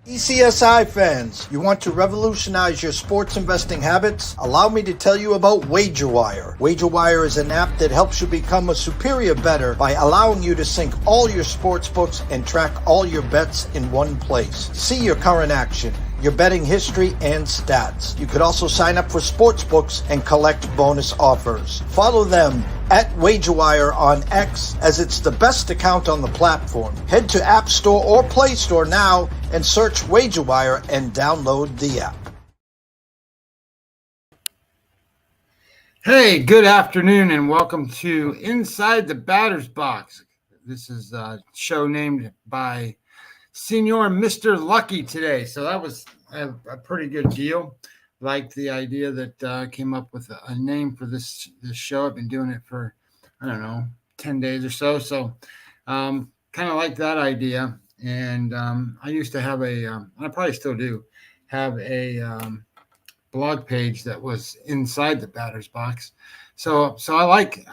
TPCSI fans, you want to revolutionize your sports investing habits? Allow me to tell you about WagerWire. WagerWire is an app that helps you become a superior bettor by allowing you to sync all your sports books and track all your bets in one place. See your current action, your betting history, and stats. You could also sign up for sports books and collect bonus offers. Follow them at WagerWire on X, as it's the best account on the platform. Head to App Store or Play Store now and search WagerWire and download the app. Hey, good afternoon and welcome to Inside the Batter's Box. This is a show named by Senior Mr. Lucky today. So that was a pretty good deal. Like the idea that came up with a name for this show. I've been doing it for, 10 days or so. So kind of like that idea. And I used to have I probably still do, have a blog page that was Inside the Batter's Box. So I like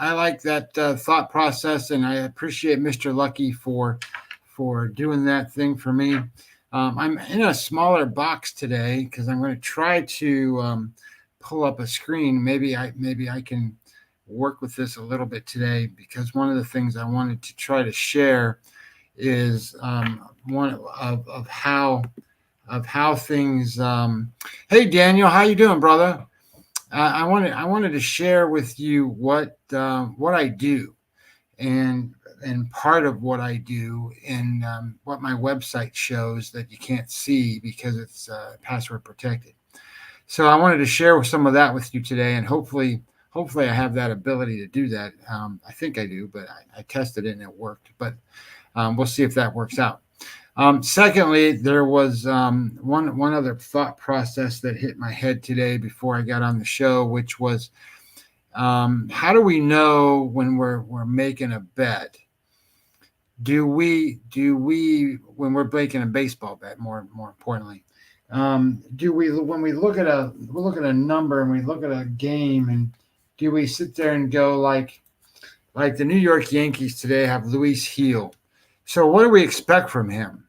that thought process, and I appreciate Mr. Lucky for doing that thing for me. I'm in a smaller box today because I'm going to try to pull up a screen. Maybe I can work with this a little bit today, because one of the things I wanted to try to share is one of how things. Hey Daniel, how you doing, brother? I wanted to share with you what I do, and part of what I do, and what my website shows that you can't see because it's password protected. So I wanted to share some of that with you today, and hopefully I have that ability to do that. I think I do, but I tested it and it worked. But we'll see if that works out. Secondly, there was one other thought process that hit my head today before I got on the show, which was how do we know when we're making a bet? Do we when we're making a baseball bet, more importantly, do we, when we look at a number and we look at a game, and do we sit there and go like the New York Yankees today have Luis Gil? So what do we expect from him?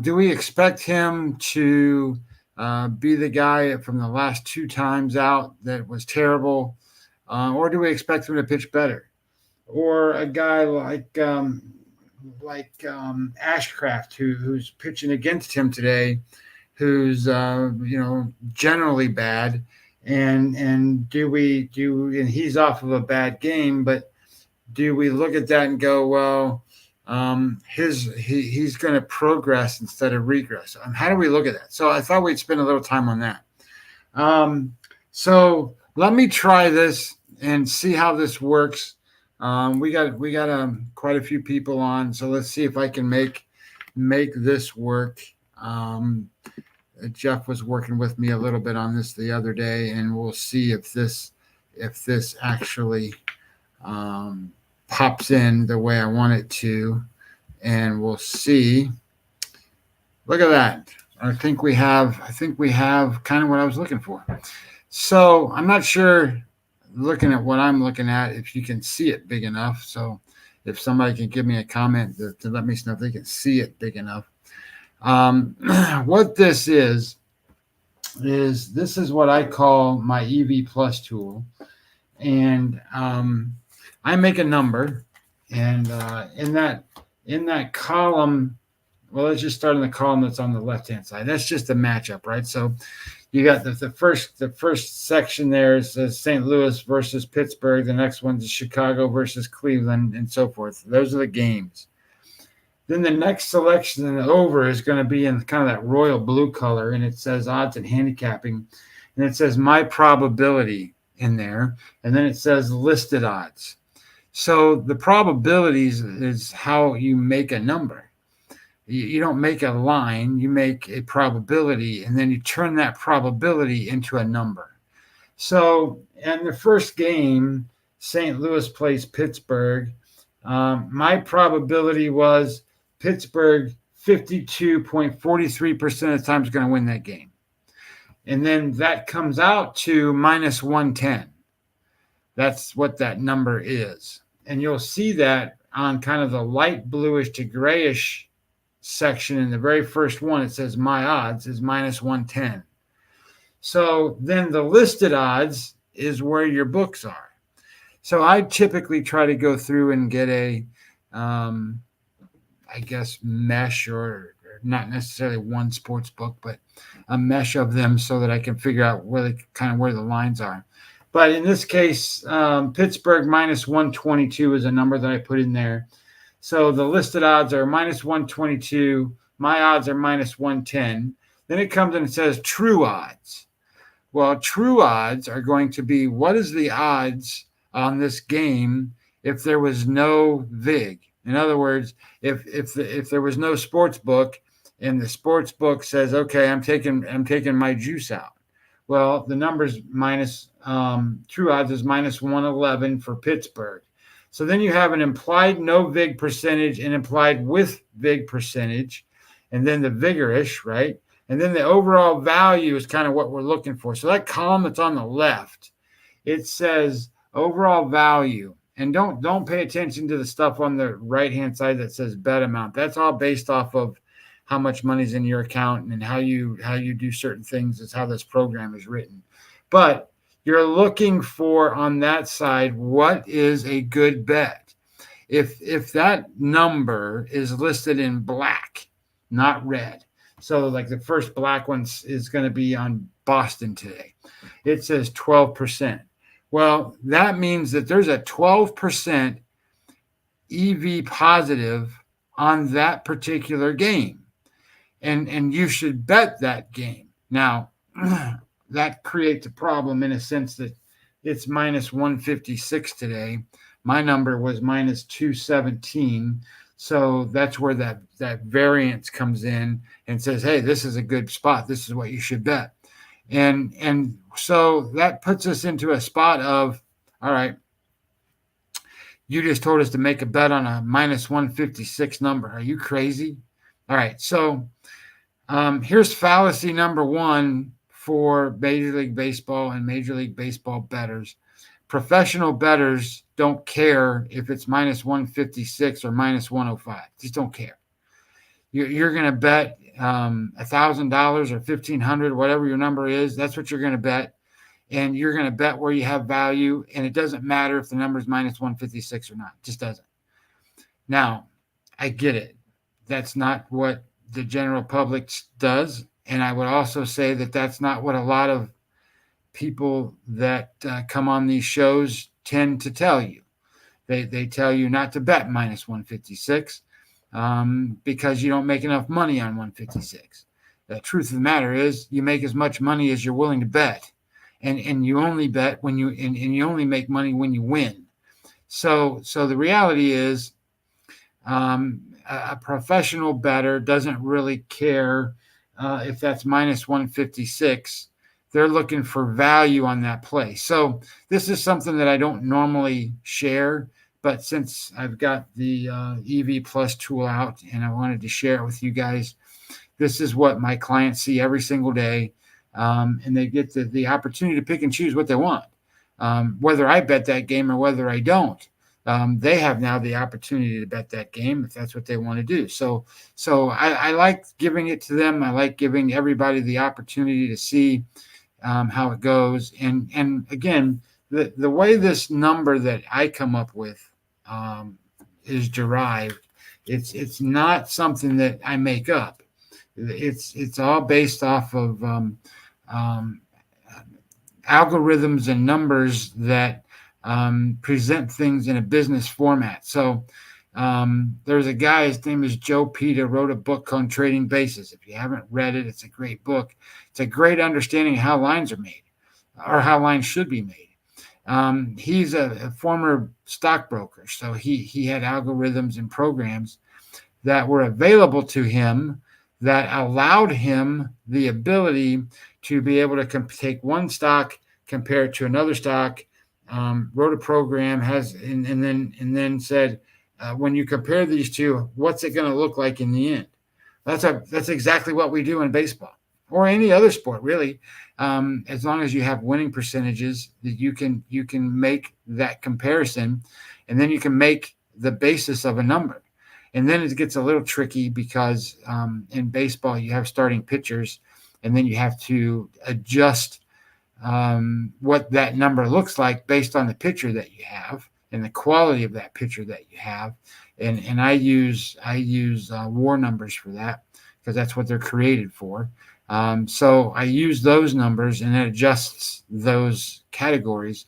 Do we expect him to be the guy from the last two times out that was terrible, or do we expect him to pitch better? Or a guy like Ashcraft, who's pitching against him today, who's generally bad, and he's off of a bad game, but do we look at that and go, well, he's going to progress instead of regress? How do we look at that? So I thought we'd spend a little time on that. So let me try this and see how this works. We got quite a few people on, so let's see if I can make this work. Jeff was working with me a little bit on this the other day, and we'll see if this actually pops in the way I want it to, and we'll see. Look at that. I think we have kind of what I was looking for. So I'm not sure, looking at what I'm looking at, if you can see it big enough. So if somebody can give me a comment to let me know if they can see it big enough. What this is what I call my EV Plus tool. And I make a number, and in that column, well, let's just start in the column that's on the left-hand side. That's just a matchup, right? So you got the first section there says St. Louis versus Pittsburgh. The next one's Chicago versus Cleveland, and so forth. Those are the games. Then the next selection over is going to be in kind of that royal blue color, and it says odds and handicapping, and it says my probability in there, and then it says listed odds. So the probabilities is how you make a number. You don't make a line, you make a probability, and then you turn that probability into a number. So in the first game, St. Louis plays Pittsburgh. My probability was Pittsburgh 52.43% of the time is going to win that game. And then that comes out to minus 110. That's what that number is. And you'll see that on kind of the light bluish to grayish section, in the very first one, it says my odds is minus 110. So then the listed odds is where your books are. So I typically try to go through and get a, I guess, mesh, or not necessarily one sports book, but a mesh of them so that I can figure out where the lines are. But in this case, Pittsburgh minus 122 is a number that I put in there. So the listed odds are minus 122. My odds are minus 110. Then it comes and it says true odds. Well, true odds are going to be, what is the odds on this game if there was no VIG? In other words, if there was no sports book and the sports book says, okay, I'm taking my juice out. Well, the number's minus, true odds is minus 111 for Pittsburgh. So then you have an implied no VIG percentage and implied with VIG percentage, and then the vigorish, right? And then the overall value is kind of what we're looking for. So that column that's on the left, it says overall value. And don't pay attention to the stuff on the right-hand side that says bet amount. That's all based off of how much money's in your account and how you do certain things. Is how this program is written. But you're looking for, on that side, what is a good bet. If that number is listed in black, not red. So like the first black one is going to be on Boston today. It says 12%. Well, that means that there's a 12% EV positive on that particular game. And you should bet that game. Now, that creates a problem in a sense that it's minus 156 today. My number was minus 217. So that's where that variance comes in and says, hey, this is a good spot. This is what you should bet. And so that puts us into a spot of, all right, you just told us to make a bet on a minus 156 number. Are you crazy? All right. So here's fallacy number one for Major League Baseball and Major League Baseball bettors. Professional bettors don't care if it's minus 156 or minus 105. Just don't care. You're going to bet $1,000 or $1,500, whatever your number is. That's what you're going to bet. And you're going to bet where you have value. And it doesn't matter if the number is minus 156 or not. It just doesn't. Now, I get it. That's not what the general public does. And I would also say that that's not what a lot of people that come on these shows tend to tell you. They tell you not to bet minus 156 because you don't make enough money on 156. The truth of the matter is you make as much money as you're willing to bet. And you only bet when you only make money when you win. So the reality is a professional bettor doesn't really care if that's minus 156. They're looking for value on that play. So this is something that I don't normally share, but since I've got the EV Plus tool out and I wanted to share it with you guys, this is what my clients see every single day. And they get the opportunity to pick and choose what they want. Whether I bet that game or whether I don't, they have now the opportunity to bet that game if that's what they want to do. So I like giving it to them. I like giving everybody the opportunity to see how it goes. And again, the way this number that I come up with is derived, it's not something that I make up. It's all based off of algorithms and numbers that present things in a business format. So there's a guy, his name is Joe Pita, wrote a book on trading basis. If you haven't read it, it's a great book. It's a great understanding of how lines are made or how lines should be made. He's a former stockbroker. So he had algorithms and programs that were available to him that allowed him the ability to be able to take one stock, compare it to another stock, wrote a program, and then said, when you compare these two, what's it going to look like in the end? That's exactly what we do in baseball or any other sport, really. As long as you have winning percentages, that you can make that comparison, and then you can make the basis of a number. And then it gets a little tricky because in baseball, you have starting pitchers, and then you have to adjust what that number looks like based on the pitcher that you have and the quality of that pitcher that you have. And I use WAR numbers for that because that's what they're created for. So I use those numbers and it adjusts those categories.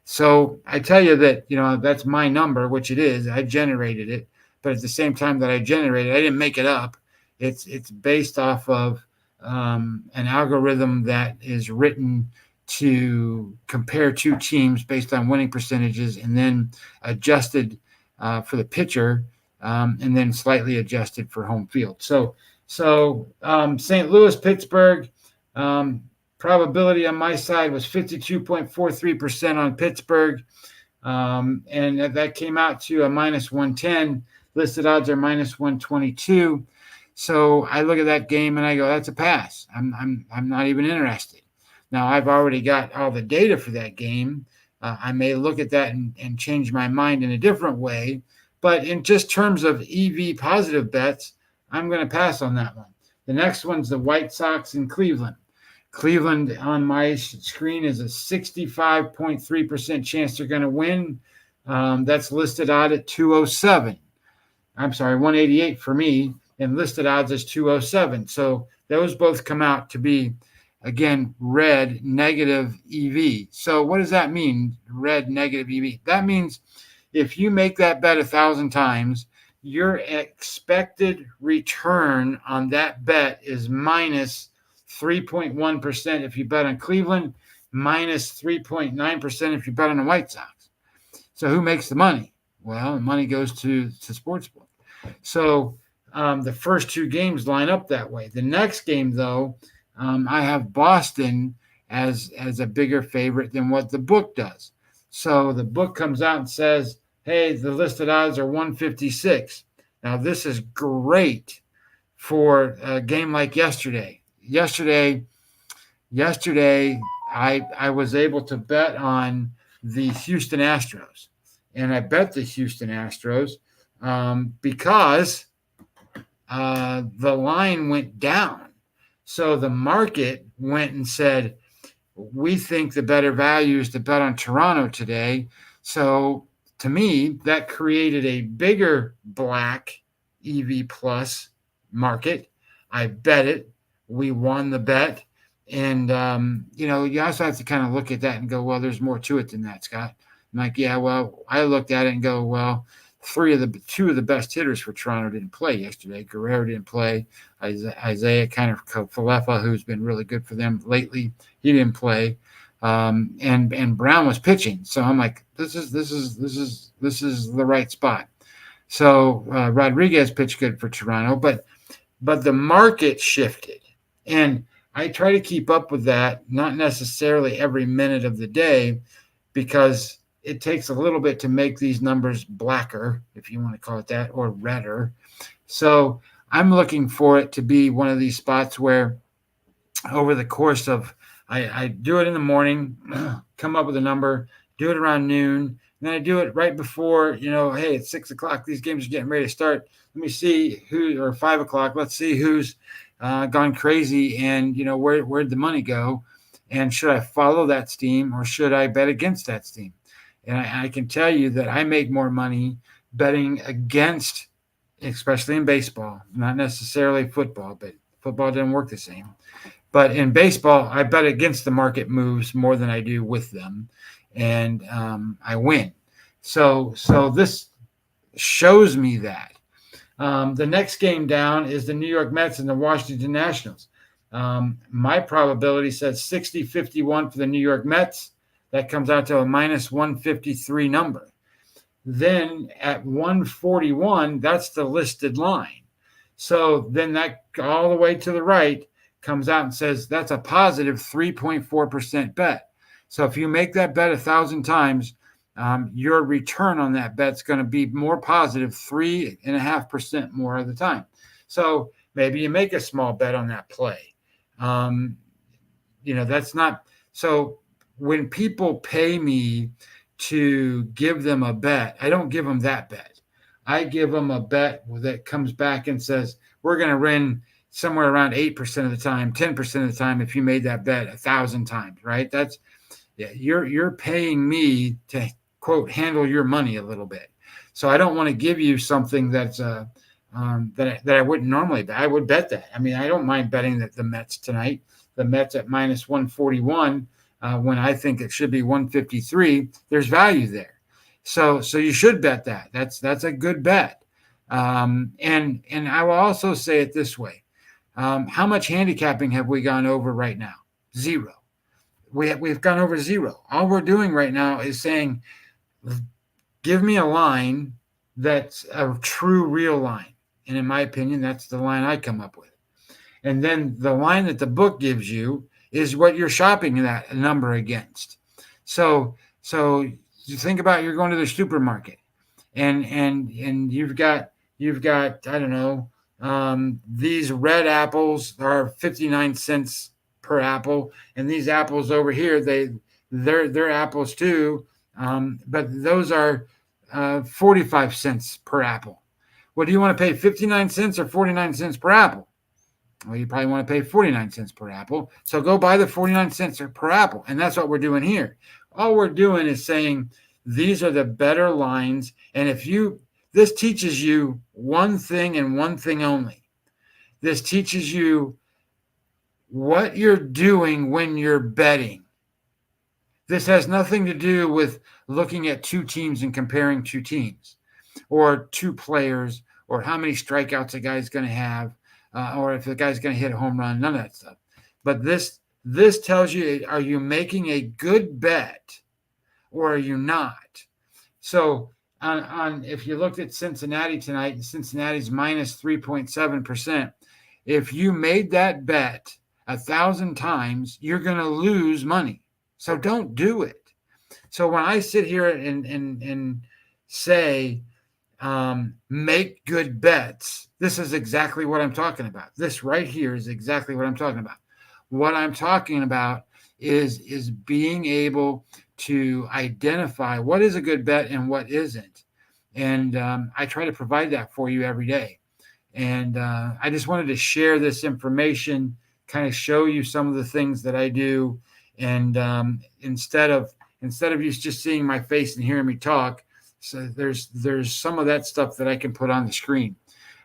So I tell you that, that's my number, which it is. I generated it, but at the same time that I generated, I didn't make it up. It's based off of an algorithm that is written to compare two teams based on winning percentages and then adjusted for the pitcher and then slightly adjusted for home field. So St. Louis, Pittsburgh, probability on my side was 52.43% on Pittsburgh. And that came out to a -110. Listed odds are -122. So I look at that game and I go, that's a pass. I'm not even interested. Now I've already got all the data for that game. I may look at that and change my mind in a different way, but in just terms of EV positive bets, I'm going to pass on that one. The next one's the White Sox in Cleveland. Cleveland on my screen is a 65.3% chance they're going to win. That's listed odd at 207. I'm sorry, 188 for me, and listed odds is 207. So those both come out to be, again, red negative EV. So what does that mean, red negative EV? That means if you make that bet 1,000 times, your expected return on that bet is minus 3.1% if you bet on Cleveland, minus 3.9% if you bet on the White Sox. So who makes the money? Well, the money goes to Sportsbook. So the first two games line up that way. The next game, though, I have Boston as a bigger favorite than what the book does. So the book comes out and says, hey, the listed odds are 156. Now, this is great for a game like yesterday. Yesterday, I was able to bet on the Houston Astros. And I bet the Houston Astros because the line went down. So the market went and said, we think the better value is to bet on Toronto today. So to me, that created a bigger black EV plus market. I bet it. We won the bet. And, you also have to kind of look at that and go, well, there's more to it than that, Scott. I'm like, yeah, well, I looked at it and go, well, two of the best hitters for Toronto didn't play yesterday. Guerrero didn't play. Isaiah kind of Falefa, who's been really good for them lately, he didn't play. And Brown was pitching. So I'm like, this is the right spot. So Rodriguez pitched good for Toronto, but the market shifted. And I try to keep up with that, not necessarily every minute of the day, because it takes a little bit to make these numbers blacker, if you want to call it that, or redder. So I'm looking for it to be one of these spots where over the course of, I do it in the morning, come up with a number, do it around noon, and then I do it right before, hey, it's 6 o'clock. These games are getting ready to start. Let me see or 5 o'clock. Let's see who's gone crazy and, where'd the money go? And should I follow that steam or should I bet against that steam? And I can tell you that I make more money betting against, especially in baseball, not necessarily football, but football doesn't work the same. But in baseball, I bet against the market moves more than I do with them, and I win. So this shows me that. The next game down is the New York Mets and the Washington Nationals. My probability says 60-51 for the New York Mets. That comes out to a -153 number. Then at 141, that's the listed line. So then that all the way to the right comes out and says that's a positive 3.4% bet. So if you make that bet 1,000 times, your return on that bet is going to be more positive 3.5% more of the time. So maybe you make a small bet on that play. That's not so. When people pay me to give them a bet, I don't give them that bet. I give them a bet that comes back and says, we're going to win somewhere around 8% of the time, 10% of the time if you made that bet 1,000 times, right? That's, yeah, you're paying me to, quote, handle your money a little bit. So I don't want to give you something that's that I wouldn't normally bet. I would bet that. I mean, I don't mind betting that the Mets tonight, the Mets at minus 141, when I think it should be 153. There's value there. So you should bet that. That's a good bet. And I will also say it this way. How much handicapping have we gone over right now? Zero. We've gone over zero. All we're doing right now is saying, give me a line that's a true, real line. And in my opinion, that's the line I come up with. And then the line that the book gives you is what you're shopping that number against. So you think about, you're going to the supermarket and you've got I don't know, these red apples are 59 cents per apple, and these apples over here, they're apples too, but those are 45 cents per apple. Well, do you want to pay 59 cents or 49 cents per apple? Well, you probably want to pay 49 cents per apple. So go buy the 49 cents per apple. And that's what we're doing here. All we're doing is saying these are the better lines. And this teaches you one thing and one thing only. This teaches you what you're doing when you're betting. This has nothing to do with looking at two teams and comparing two teams or two players or how many strikeouts a guy's going to have or if the guy's going to hit a home run, none of that stuff. But this tells you, are you making a good bet or are you not? So on if you looked at Cincinnati tonight, Cincinnati's minus 3.7%. If you made that bet 1,000 times, you're going to lose money. So don't do it. So when I sit here and say, make good bets, this is exactly what I'm talking about. This right here is exactly what I'm talking about. What I'm talking about is being able to identify what is a good bet and what isn't. And I try to provide that for you every day. And I just wanted to share this information, kind of show you some of the things that I do. And instead of you just seeing my face and hearing me talk, so there's some of that stuff that I can put on the screen.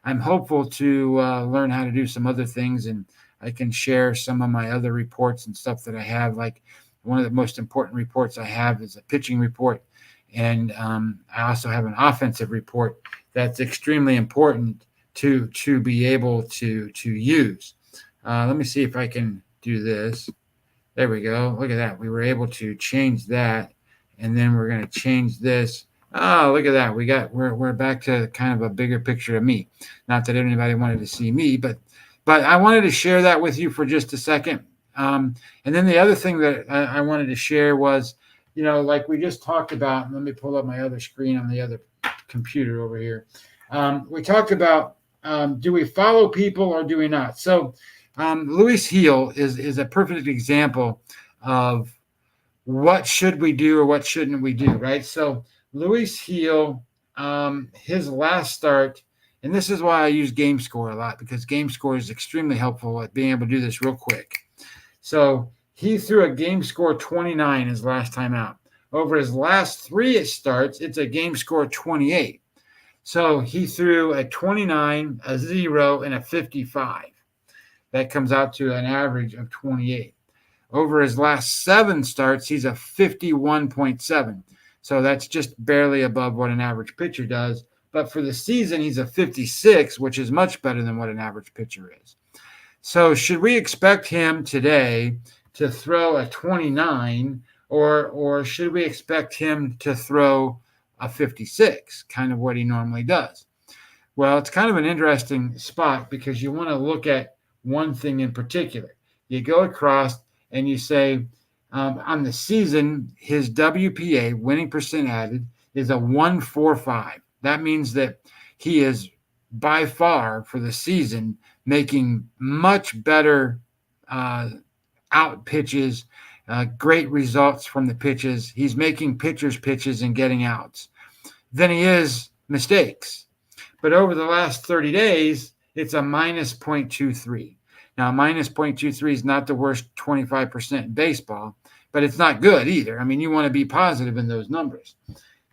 I'm hopeful to learn how to do some other things, and I can share some of my other reports and stuff that I have. Like one of the most important reports I have is a pitching report, and I also have an offensive report that's extremely important to be able to use. Let me see if I can do this. There we go. Look at that. We were able to change that, and then we're going to change this. Oh, look at that. We're back to kind of a bigger picture of me. Not that anybody wanted to see me, but I wanted to share that with you for just a second. And then the other thing that I wanted to share was, like we just talked about, let me pull up my other screen on the other computer over here. We talked about, do we follow people or do we not? So Luis Heel is a perfect example of what should we do or what shouldn't we do, right? So Luis Heel, his last start, and this is why I use Game Score a lot, because Game Score is extremely helpful at being able to do this real quick. So he threw a Game Score 29 his last time out. Over his last three starts, it's a Game Score 28. So he threw a 29, a 0, and a 55. That comes out to an average of 28. Over his last 7 starts, he's a 51.7. So that's just barely above what an average pitcher does. But for the season, he's a 56, which is much better than what an average pitcher is. So should we expect him today to throw a 29, or should we expect him to throw a 56, kind of what he normally does? Well, it's kind of an interesting spot because you want to look at one thing in particular. You go across and you say, on the season, his WPA, winning percent added, is a 145. That means that he is by far for the season making much better out pitches, great results from the pitches. He's making pitchers pitches and getting outs than he is mistakes. But over the last 30 days, it's a minus 0.23. Now, minus 0.23 is not the worst 25% in baseball, but it's not good either. I mean, you want to be positive in those numbers.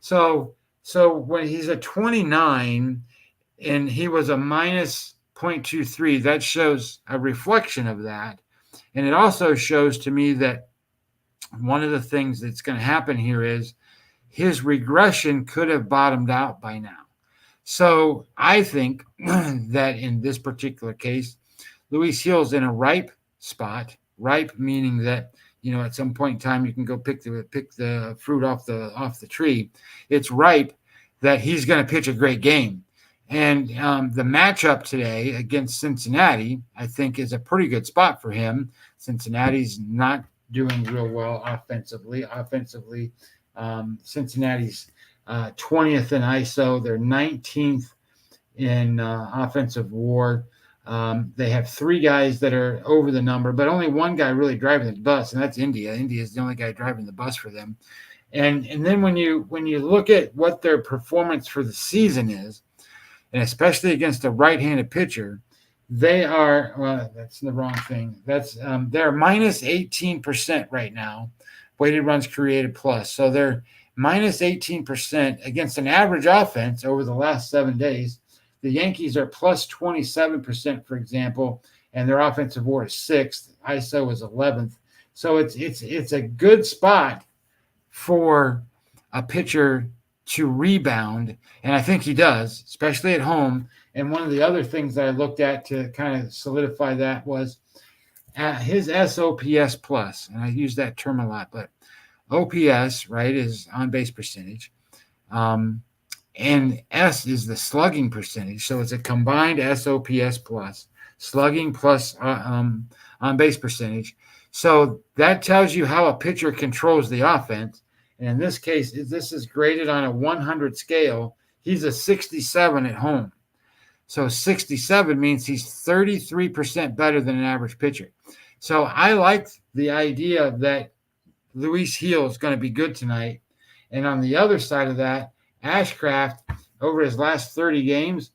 So when he's a 29 and he was a minus 0.23, that shows a reflection of that. And it also shows to me that one of the things that's going to happen here is his regression could have bottomed out by now. So I think that in this particular case, Luis Gil's in a ripe spot. Ripe meaning that, at some point in time you can go pick the fruit off the tree. It's ripe that he's going to pitch a great game. And the matchup today against Cincinnati, I think, is a pretty good spot for him. Cincinnati's not doing real well offensively. Cincinnati's 20th in ISO. They're 19th in offensive WAR. They have 3 guys that are over the number, but only one guy really driving the bus, and that's India. India is the only guy driving the bus for them. And then when you look at what their performance for the season is, and especially against a right-handed pitcher, they are, well, that's the wrong thing. They're minus 18% right now, weighted runs created plus. So they're minus 18% against an average offense over the last 7 days. The Yankees are plus 27%, for example, and their offensive WAR is 6th. ISO is 11th. So it's a good spot for a pitcher to rebound, and I think he does, especially at home. And one of the other things that I looked at to kind of solidify that was his SOPS plus, and I use that term a lot, but OPS, right, is on base percentage, and S is the slugging percentage. So it's a combined SOPS plus slugging plus on base percentage. So that tells you how a pitcher controls the offense. And in this case, this is graded on a 100 scale. He's a 67 at home. So 67 means he's 33% better than an average pitcher. So I like the idea that Luis Gil is going to be good tonight. And on the other side of that, Ashcraft, over his last 30 games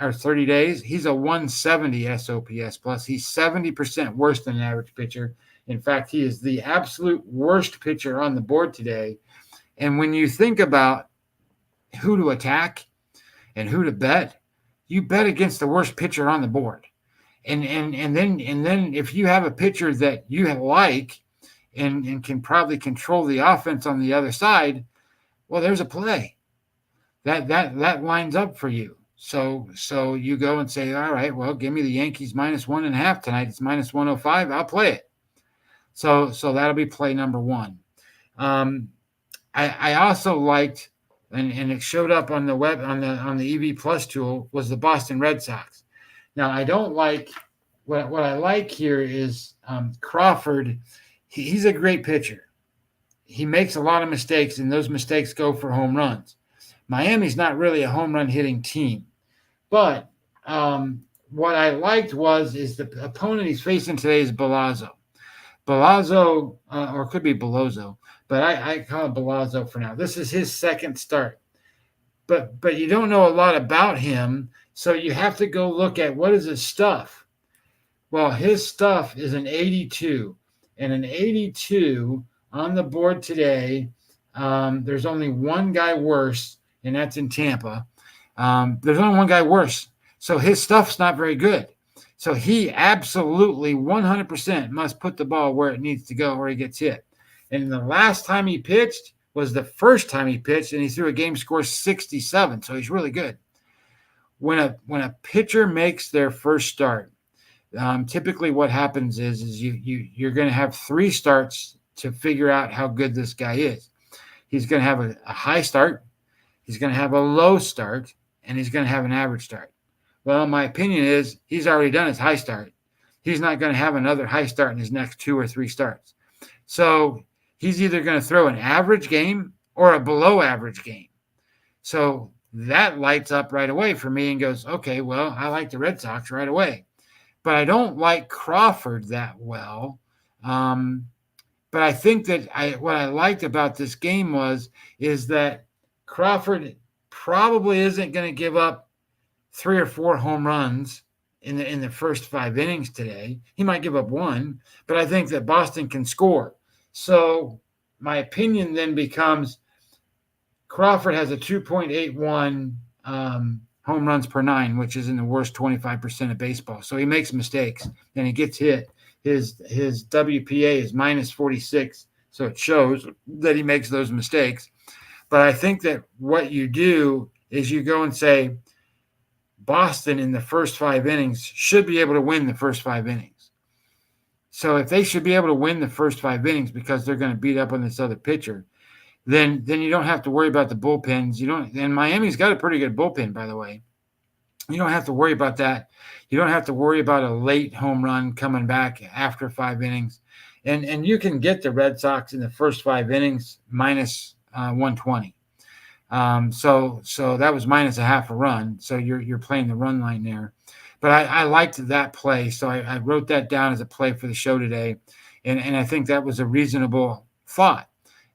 or 30 days, he's a 170 SOPS plus. He's 70% worse than an average pitcher. In fact, he is the absolute worst pitcher on the board today. And when you think about who to attack and who to bet, you bet against the worst pitcher on the board. And then if you have a pitcher that you like and can probably control the offense on the other side, well, there's a play that lines up for you. So you go and say, all right, well, give me the Yankees minus 1.5 tonight. It's minus 105. I'll play it. So that'll be play number 1. I also liked, and it showed up on the web on the EV Plus tool, was the Boston Red Sox. Now I don't like what I like here is Crawford. He's a great pitcher. He makes a lot of mistakes, and those mistakes go for home runs. Miami's not really a home run hitting team, but what I liked is the opponent he's facing today is Belazzo. Belazzo, or it could be Belozzo, but I call it Belazzo for now. This is his second start. But you don't know a lot about him, so you have to go look at what is his stuff. Well, his stuff is an 82, and an 82 on the board today, there's only one guy worse, and that's in Tampa. There's only one guy worse, so his stuff's not very good. So he absolutely 100% must put the ball where it needs to go, where he gets hit. And the last time he pitched was the first time he pitched, and he threw a game score 67. So he's really good. When a pitcher makes their first start, typically what happens is you're going to have 3 starts to figure out how good this guy is. He's going to have a high start, he's going to have a low start, and he's going to have an average start. Well, my opinion is he's already done his high start. He's not going to have another high start in his next 2 or 3 starts. So he's either going to throw an average game or a below average game. So that lights up right away for me and goes, okay, well, I like the Red Sox right away. But I don't like Crawford that well. But I think that what I liked about this game is that Crawford probably isn't going to give up 3 or 4 home runs in the first 5 innings today. He might give up one, but I think that Boston can score. So my opinion then becomes Crawford has a 2.81 home runs per 9, which is in the worst 25% of baseball. So he makes mistakes and he gets hit. His WPA is minus 46, so it shows that he makes those mistakes. But I think that what you do is you go and say Boston in the first 5 innings should be able to win the first 5 innings. So if they should be able to win the first 5 innings because they're going to beat up on this other pitcher, then you don't have to worry about the bullpens. And Miami's got a pretty good bullpen, by the way. You don't have to worry about that. You don't have to worry about a late home run coming back after 5 innings. And you can get the Red Sox in the first 5 innings minus 120. So that was minus a half a run. So you're playing the run line there. But I liked that play. So I wrote that down as a play for the show today. And I think that was a reasonable thought.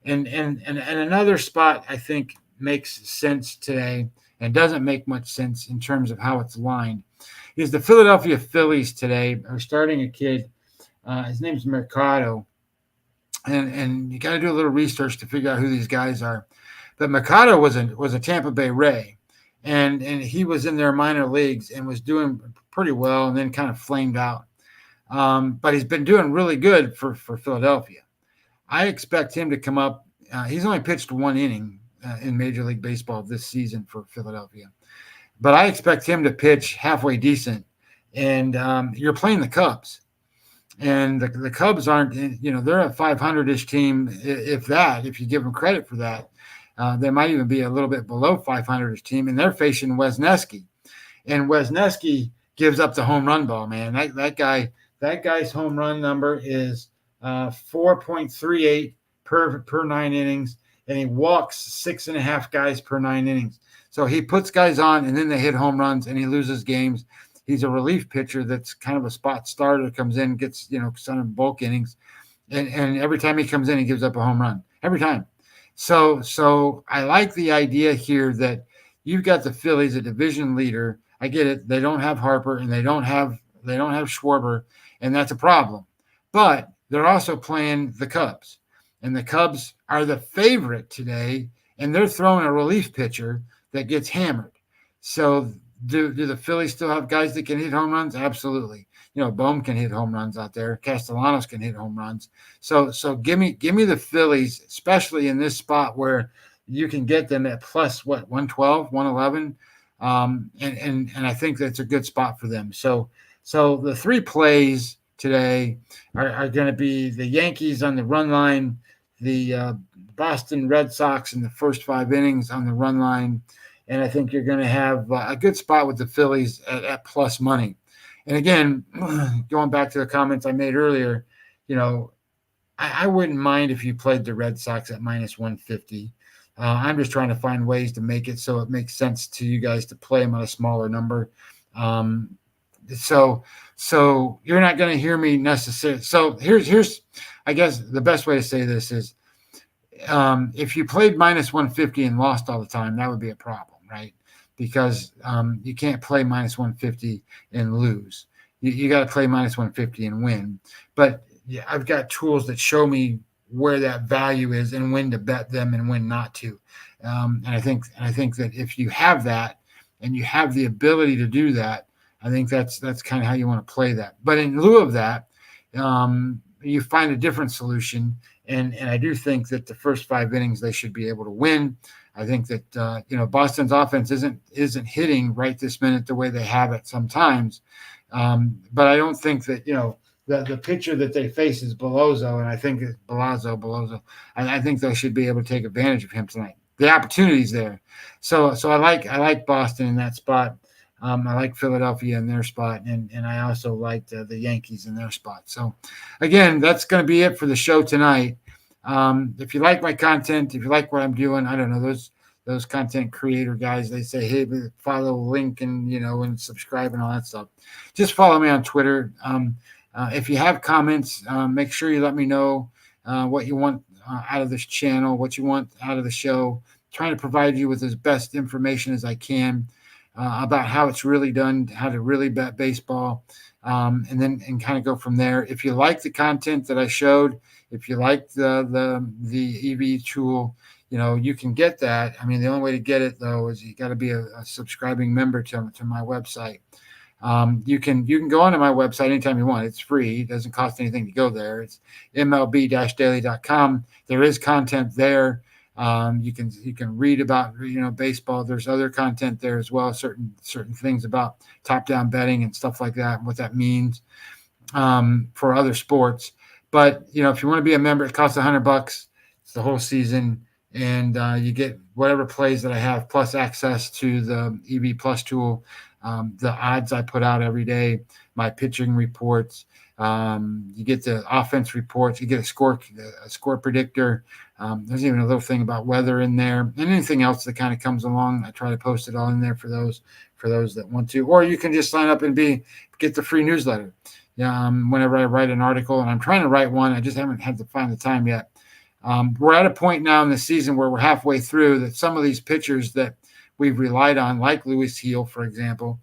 And another spot I think makes sense today and doesn't make much sense in terms of how it's lined is the Philadelphia Phillies today are starting a kid. His name's Mercado. And you got to do a little research to figure out who these guys are. But Mercado was a Tampa Bay Ray, and he was in their minor leagues and was doing pretty well and then kind of flamed out. But he's been doing really good for Philadelphia. I expect him to come up. He's only pitched 1 inning in Major League Baseball this season for Philadelphia. But I expect him to pitch halfway decent. And you're playing the Cubs. And the Cubs aren't, they're a 500-ish team, if you give them credit for that. They might even be a little bit below 500-ish team, and they're facing Wesneski. And Wesneski gives up the home run ball, man. That guy's home run number is 4.38 per 9 innings, and he walks 6.5 guys per 9 innings. So he puts guys on, and then they hit home runs, and he loses games. He's a relief pitcher that's kind of a spot starter, comes in, gets, some bulk innings. And every time he comes in, he gives up a home run. Every time. So I like the idea here that you've got the Phillies, a division leader. I get it. They don't have Harper and they don't have Schwarber, and that's a problem. But they're also playing the Cubs. And the Cubs are the favorite today, and they're throwing a relief pitcher that gets hammered. So do the Phillies still have guys that can hit home runs? Absolutely. Bohm can hit home runs out there. Castellanos can hit home runs. So give me the Phillies, especially in this spot where you can get them at plus 112, 111. And I think that's a good spot for them. So the 3 plays today are going to be the Yankees on the run line, the Boston Red Sox in the first 5 innings on the run line. And I think you're going to have a good spot with the Phillies at plus money. And again, going back to the comments I made earlier, I wouldn't mind if you played the Red Sox at minus 150. I'm just trying to find ways to make it so it makes sense to you guys to play them on a smaller number. So you're not going to hear me necessarily. So here's, I guess the best way to say this is, if you played minus 150 and lost all the time, that would be a problem, right? Because you can't play minus 150 and lose. You got to play minus 150 and win. But I've got tools that show me where that value is and when to bet them and when not to. And I think that if you have that and you have the ability to do that, I think that's kind of how you want to play that. But in lieu of that, you find a different solution. And I do think that the first 5 innings they should be able to win. I think that Boston's offense isn't hitting right this minute the way they have it sometimes. But I don't think that the pitcher that they face is Belloso, and I think it's Belloso. I think they should be able to take advantage of him tonight. The opportunity's there. So I like Boston in that spot. I like Philadelphia in their spot, and I also like the Yankees in their spot. So, again, that's going to be it for the show tonight. If you like my content, if you like what I'm doing, I don't know, those content creator guys, they say, hey, follow link and subscribe and all that stuff. Just follow me on Twitter. If you have comments, make sure you let me know what you want out of this channel, what you want out of the show. I'm trying to provide you with as best information as I can. about how it's really done, how to really bet baseball, and kind of go from there. If you like the content that I showed, if you like the EV tool, you can get that. I mean, the only way to get it though is you got to be a subscribing member to my website. You can go onto my website anytime you want. It's free. It doesn't cost anything to go there. It's MLB-daily.com. There is content there. You can read about baseball. There's other content there as well. Certain things about top-down betting and stuff like that, and what that means for other sports. But if you want to be a member, it costs $100. It's the whole season, and you get whatever plays that I have, plus access to the EV Plus tool. The odds I put out every day, my pitching reports, you get the offense reports, you get a score predictor. There's even a little thing about weather in there, and anything else that kind of comes along. I try to post it all in there for those that want to, or you can just sign up and get the free newsletter. Whenever I write an article, and I'm trying to write one, I just haven't had to find the time yet. We're at a point now in the season where we're halfway through that some of these pitchers that we've relied on, like Lewis Heel, for example,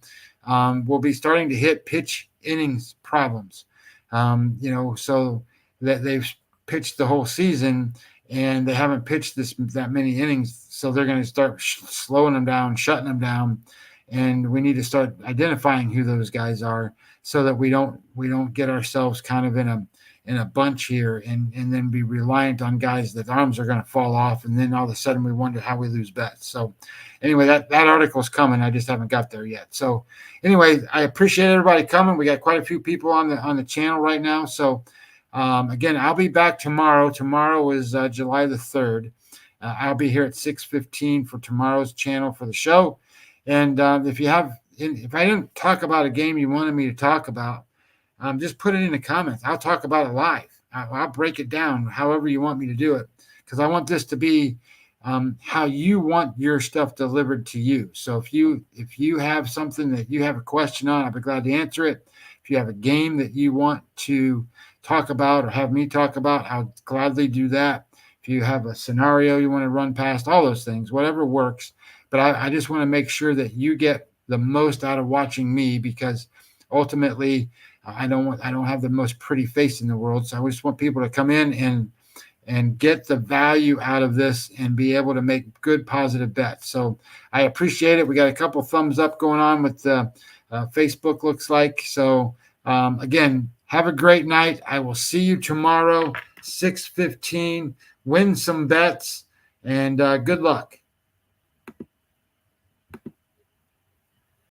will be starting to hit pitch innings problems. So that they've pitched the whole season and they haven't pitched that many innings. So they're going to start slowing them down, shutting them down. And we need to start identifying who those guys are so that we don't get ourselves kind of in a bunch here and then be reliant on guys that arms are going to fall off. And then all of a sudden we wonder how we lose bets. So anyway, that article's coming. I just haven't got there yet. So anyway, I appreciate everybody coming. We got quite a few people on the channel right now. So again, I'll be back tomorrow. Tomorrow is July the 3rd. I'll be here at 6:15 for tomorrow's channel for the show. And if I didn't talk about a game you wanted me to talk about, just put it in the comments. I'll talk about it live. I'll break it down however you want me to do it, because I want this to be how you want your stuff delivered to you. So if you have something that you have a question on, I'll be glad to answer it. If you have a game that you want to talk about or have me talk about, I'll gladly do that. If you have a scenario you want to run past, all those things, whatever works. But I just want to make sure that you get the most out of watching me, because ultimately I don't have the most pretty face in the world. So I just want people to come in and get the value out of this and be able to make good, positive bets. So I appreciate it. We got a couple thumbs up going on with Facebook, looks like. So again, have a great night. I will see you tomorrow, 6:15. Win some bets, and good luck.